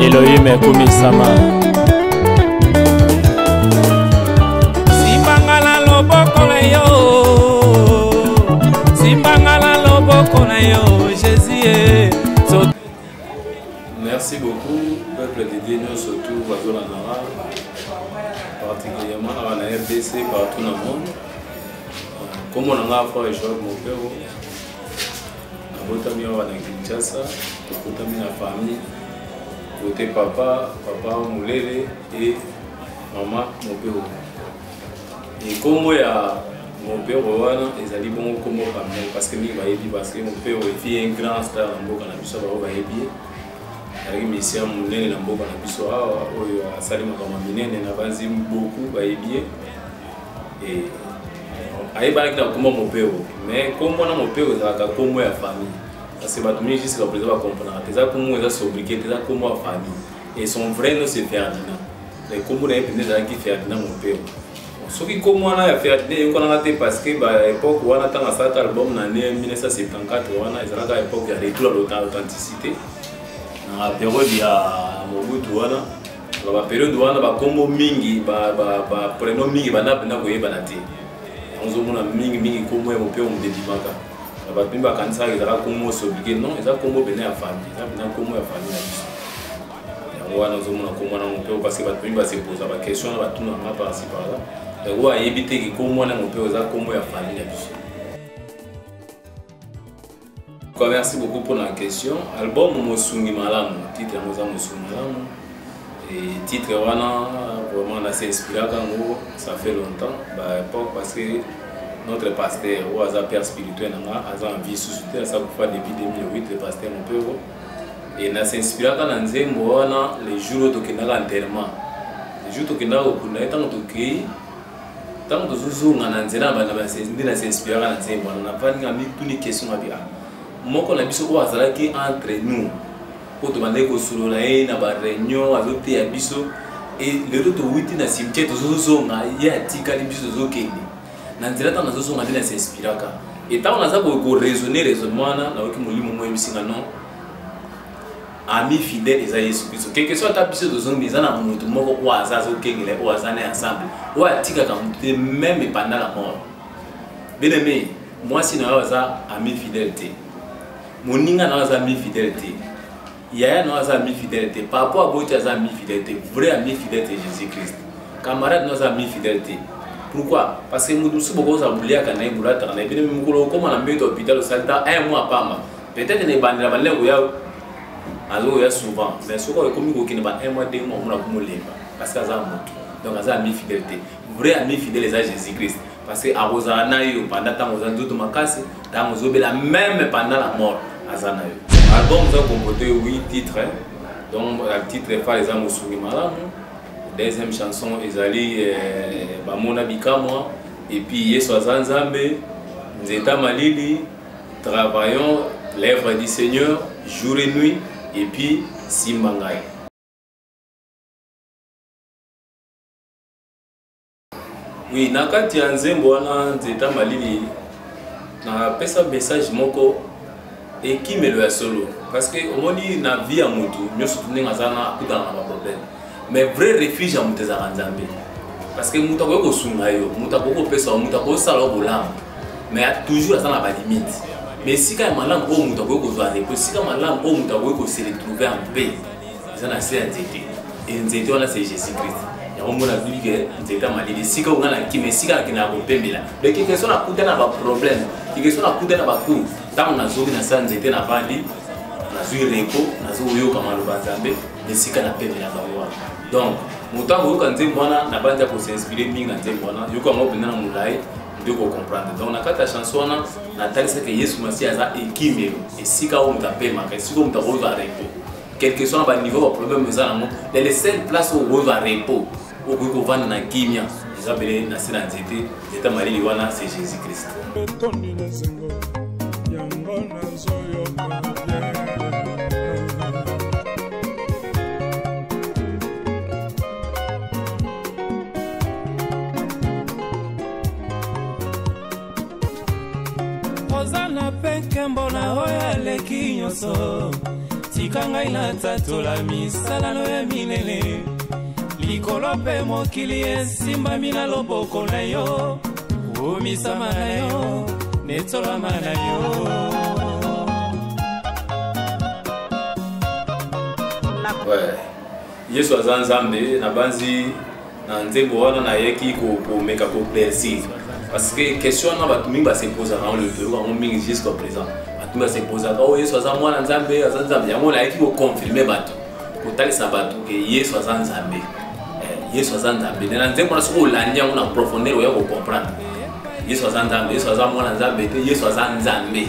Elohim Kumisama. Simbangala loboko na yo, simbangala loboko na yo, Jésus. Merci beaucoup, peuple de Dieu, nous surtout à la Nara, particulièrement à la RDC, partout dans le monde. Comme on a fait Joël mon père, on a mis à Kinshasa, on a mis la famille, côté papa, Moulele et maman mon père. Et comme il y a mon père, ils ont dit bon comment parce que mon père est un grand star dans le monde. Avec mes sœurs, mon nez, na mboka na biso awa oyo asali makambo minene na banzi beaucoup bayebi et ayebaki na kombo mopero mais kombo na mopero ezalaka kombo ya famille parce que bato mingi jusqu'à présent bacomprendre eza kombo eza sobriquet eza kombo ya famille et son vrai nom c'est Ferdinand mais kombo na ye pene ezalaki Ferdinand mopero soki kombo wana ya Ferdinand eyokanaka te parce que baépoque wana ntango asalaka album na année 1974 wana ezalaka époque ya retour à l'authenticité na période ya Mobutu wana ba période wana ba kombo mingi ba prénom mingi bana pena koyebana te yango mona mingi kombo ya mopeo mudedimaka ba pimba kanisa ezala kombo sobriquet non eza kombo bena ya famille eza bena kombo ya famille na biso yango wana ozomona kombo na mopeo parce que ba pimba se posa ba question na batuna ma par ci par là yango ayebi te ki kombo na mopeo eza kombo ya famille na biso. Merci beaucoup pour la question. Album Mosungi Malamu, titre Mosungi Malamu. Et titre vraiment assez inspiré ça fait longtemps. Parce que notre pasteur, ou un père spirituel, a en vie suscité, ça pour faire depuis 2008, le pasteur mon père. Et na s'inspiré quand on disait les jours où on a l'enterrement. Les jours où on a l'enterrement, tant que nous avons s'inspiré quand on disait on n'a pas de questions à dire. Moko na biso ko azalaki entre nous ko to bande ko solo na ye na ba réunion azote ya biso et le retour witi na cimetière tozo nga ya tika li biso zo kende na nzela ta nazo nga na s'inspiraka et ta on a ça ko raisonnement na oki molimo mo ebisinga non ami fidèle eza Yesu Kristo quelque soit ta biso tozo ngeza na mutu moko ko azazo kengele o azana ensemble o atika ka mutu même pendant la mort. Bien aimé, moi si na aza ami fidélité Moninga n'a pas ami fidélité. Yaya n'a pas ami fidélité. Papa Aboti a ami fidélité. Vrai ami fidélité Jésus-Christ. Camarade n'a pas ami fidélité. Pourquoi? Parce que nous sommes beaucoup à bouler à Canaï Boulata. On a bien mis comme on a mis au hôpital au Salta un mois par mois. Peut-être que les bandes la balai où il y a souvent. Mais ce qu'on a commis au Kenya un mois 2 mois on a commis parce que ça a monté. Donc ça a ami fidélité. Vrai ami fidèle c'est Jésus-Christ. Parce que Arosana pendant temps aux andouts de ma casse, dans aux la même pendant la mort. L'album nous a composé 8 titres. Donc le titre est par exemple Mosungi Malamu. Deuxième chanson Ezali Bamona Bikamwa. Et puis Yesu Azanzambe, Nzeta Malili, Travaillons, l'œuvre du Seigneur, jour et nuit. Et puis Simbangai. Oui, nakati ya nzembo wana Nzeta Malili na pesa message moko ekimelo ya solo parce que omoni na vie ya mutu nyoso tuninga sana akutana na problème mais vrai refuge ya mutu za Nzambe parce que mutu ko sunga yo mutu ko pesa mutu ko sala bolamba mais toujours azana ba limite mais si ka malamu o mutu ko zo ale si ka malamu o mutu ko se retrouver en paix ça na c'est Nzete et Nzete wana c'est Jésus-Christ. On a dit que Nzeta Malili, si on a qui me siga qui n'a pas payé là. Mais qui question a coûté n'a pas problème, qui question a coûté n'a pas coût. Tant on a joué dans ça Nzeta n'a pas dit, on a joué repo, on a joué yo comme le Banzambe, mais si qu'on a payé là bas. Donc, montant vous quand Nzeta n'a pas déjà pour s'inspirer bien Nzeta yo comme on venait dans moulay, de comprendre. Donc on a quatre chansons là, Nathalie c'est que Yesu Messie a équimé et si quand on t'a payé ma si on t'a revu à repo. Quel que soit le niveau problème mais ça dans les seules places où on va repos. Au bout de vendre na kimia, ils appellent na sina Nzete, Nzeta Malili wana c'est Jésus-Christ. Ozana peke mbona oya leki nyoso. tika ngai na tatola misalano ya minene likolo mpe mokili esimbami na loboko na yo omisama na yo netolama na yo. Yesu aza nzambe na banzi na nzembo wana na yeki ko meka ko plaisir parce que question na batu mingi ba se poser dans le deux on mingi jusqu'à présent batu ba se poser oh Yesu aza mwana nzambe aza nzambe yango na yeki ko confirmer batu ko talisa batu ke Yesu aza nzambe Yesu aza nzambe na nzembo na soko landi yango na profondeur ya ko comprendre Yesu aza nzambe Yesu aza mwana nzambe te Yesu aza nzambe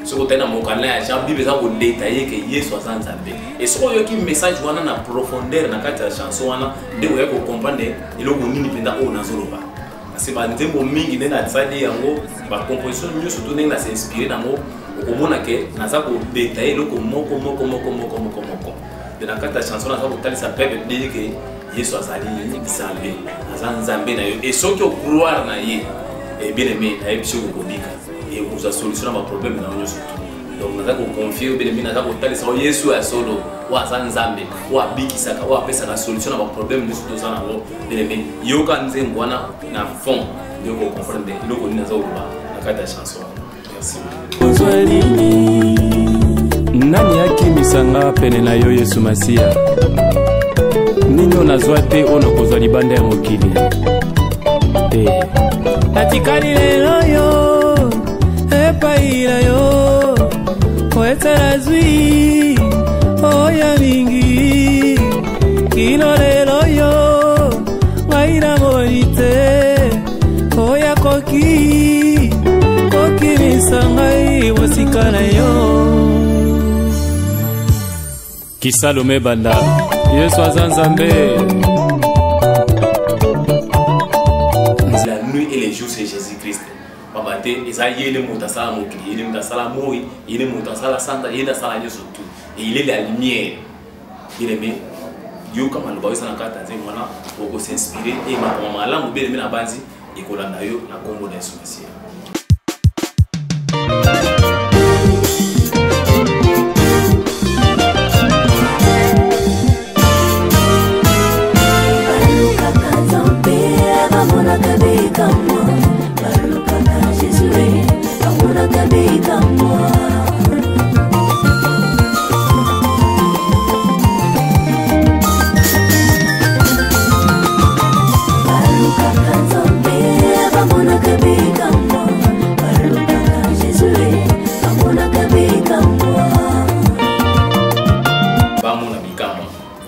soko tena mokana ya Jean Bible za ko détailler que Yesu aza nzambe et soko yo ki message wana na profondeur na kati ya chanson wana nde ya ko comprendre eloko nini penda o nazoloba parce que ba nzembo mingi nde na tsadi yango ba composition nyo surtout nde na s'inspirer nango okomona ke naza ko détailler eloko moko de na kati ya chanson naza ko talisa peuple dire que Yesu azali nzambe aza nzambe na yo et soki o croire na ye et bien aimé na episode ko kodika et vous a solutionné ma problème dans nous surtout donc nous avons confié bien aimé nous avons talé ça Yesu ya solo wa zanzambe wa bikisaka wa pesa na solution na ma problème nous surtout ça na bien aimé yoka nzembo wana na fond de ko comprendre le ko nina za uba na kata chanson. Merci. Nani akimisanga pene na yo Yesu Masia ninyo nazwa te ono kozwa libanda ya mokili natikali lelo yo epaila yo oetela zwi oya mingi kino lelo yo ngaina monite oya koki misangai wasikana yo Kisalome banda Yesu aza nzambe. La nuit et les jours c'est Jésus-Christ. Babate eza yele mutasala mokili yele mutasala moi yele mutasala santa yele sala Yesu tout et il est la lumière. Il aimé yo kama lo bawisa na kata nzembo wana oko s'inspirer et ma malamu bele na banzi ekolanda yo na kombo na Yesu Masia.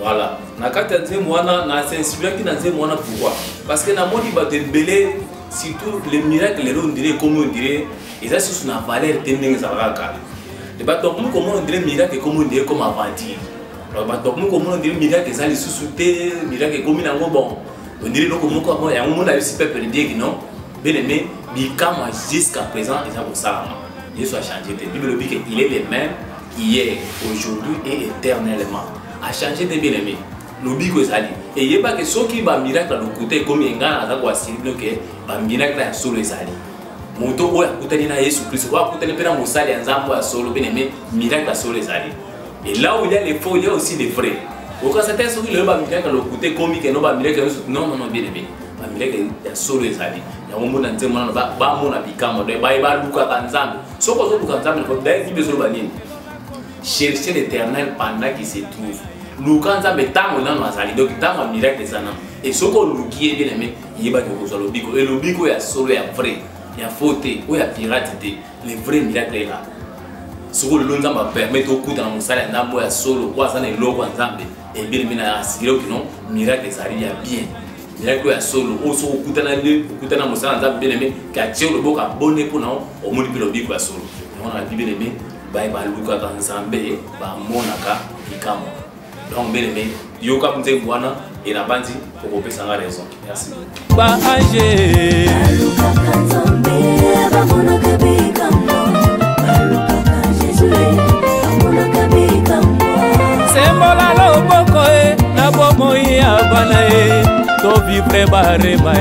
Voilà, na kata nzembo wana na s'inspirer qui na nzembo wana pourquoi? Parce que na modi ba dembele surtout les miracles les on dirait comme on dirait et ça c'est une valeur tending ça va car. Les bateaux comment on dirait miracle comme on dirait comme aventure. Les bateaux comment on dirait miracle ça les sous-souter miracle comme na bon. On dirait donc comment il y a un monde à aussi peuple dire que non. Bien aimé, bikama jusqu'à présent et ça pour ça. Jésus a changé. La Bible dit qu'il est le même hier, aujourd'hui et éternellement. A changé de bien aimé. L'obiko ezali. Et il y a pas que ceux qui va miracle à côté comme il y a un quoi cible que va miracle à solo ezali. Moto oya kutani na Yesu Christ. Oya kutani pena musali nzambo ya solo bien aimé miracle à solo ezali. Et là où il y a les faux, il y a aussi les vrais. Au cas certains ceux qui le va miracle à côté comme il y a no va miracle non bien aimé. Va miracle ya solo ezali. Ya monde na nzembo na ba mona bikamo de ba luka kanzambe. Soko zo luka nzambe ko dai ki bezo ba nini. Chercher l'éternel pendant qu'il se trouve. Lukanza betango nano azali donc tango miracle sana et soko lukié bien aimé yeba ko zo lobiko et lobiko ya solo ya vrai ya faute ou ya pirate les vrais miracles là soko lonza ba permettre okuta na musala ndambo ya solo kwa sana eloko nzambe et bien mina asigiro que non miracle zali ya bien miracle ya solo o soko okuta na musala nzambe bien aimé ka tio loboko abonné pour na o moni pe lobiko ya solo on a bien aimé ba luka ka nzambe ba monaka ikamo. Donc bien aimé, yo comme tu vois na et na bandi pour couper sans raison. Merci. Ba age. Sembola lo boko na bomo ya bana to vivre barema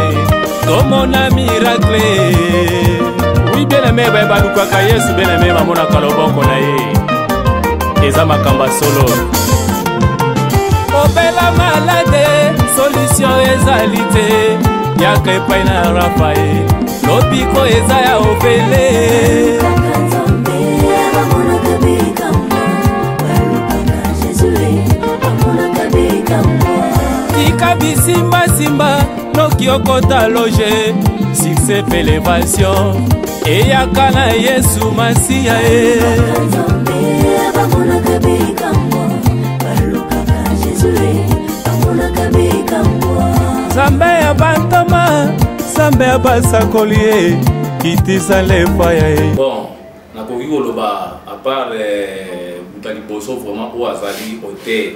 to mona miracle. Oui bien aimé ba luka ka Yesu bien aimé ba mona ka lo boko na eza makamba solo obela malade solution ezali te yaka epai na Rafael lobiko eza ya ofele tika bisimbasimba noki okota loge succès pe élévation eyaka na Yesu Masiya Zambe ya bantama Zambe ya basakoli kitisa lefaya bon nakoki koloba à part butali boso vraiment o azali hotel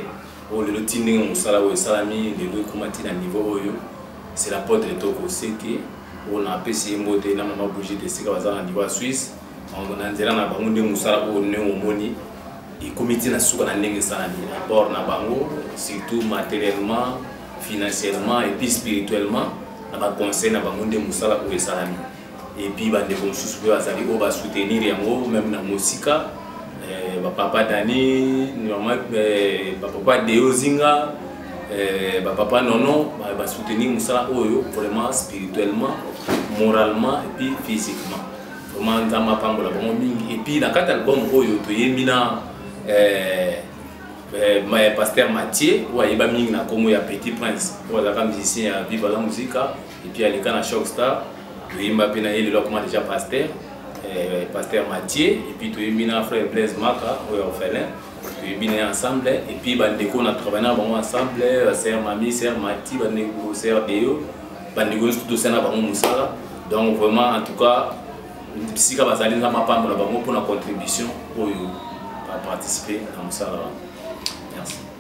o lelo tindinga musala o esalami lelo ekomati na niveau oyo c'est la porte de Toko Seke on a pesi mbote na mama bouger de sika bazana niveau Suisse on a nzela na bango nde musala o ne omoni et comité na suka na ndenge salami rapport na bango surtout matériellement financièrement et puis spirituellement na ba conseil na bango nde musala o esalami et puis bande mosusu pe bazali o ba soutenir yango même na mosika papa Dani normalement papa Deozinga papa Nono ba soutenir musala oyo vraiment spirituellement moralement et puis physiquement vraiment nzama pambola bango mingi et puis na kata album oyo to yemina pasteur Mathieu ou ayeba mingi na komo ya Petit Prince ou azaka musicien ya Viva la Musica et puis alika na Shockstar toyemba pe na ye lelo comment déjà pasteur Mathieu et puis toyemina frère Blaise Maka ou orphelin toyemina ensemble et puis bandeko na travailler na bango ensemble sœur Mami sœur Mati bandeko sœur Deo bandeko tout ça na bango musala donc vraiment en tout cas sika bazali na mapambo na bango pour la contribution oyo participer à Moussala. Merci.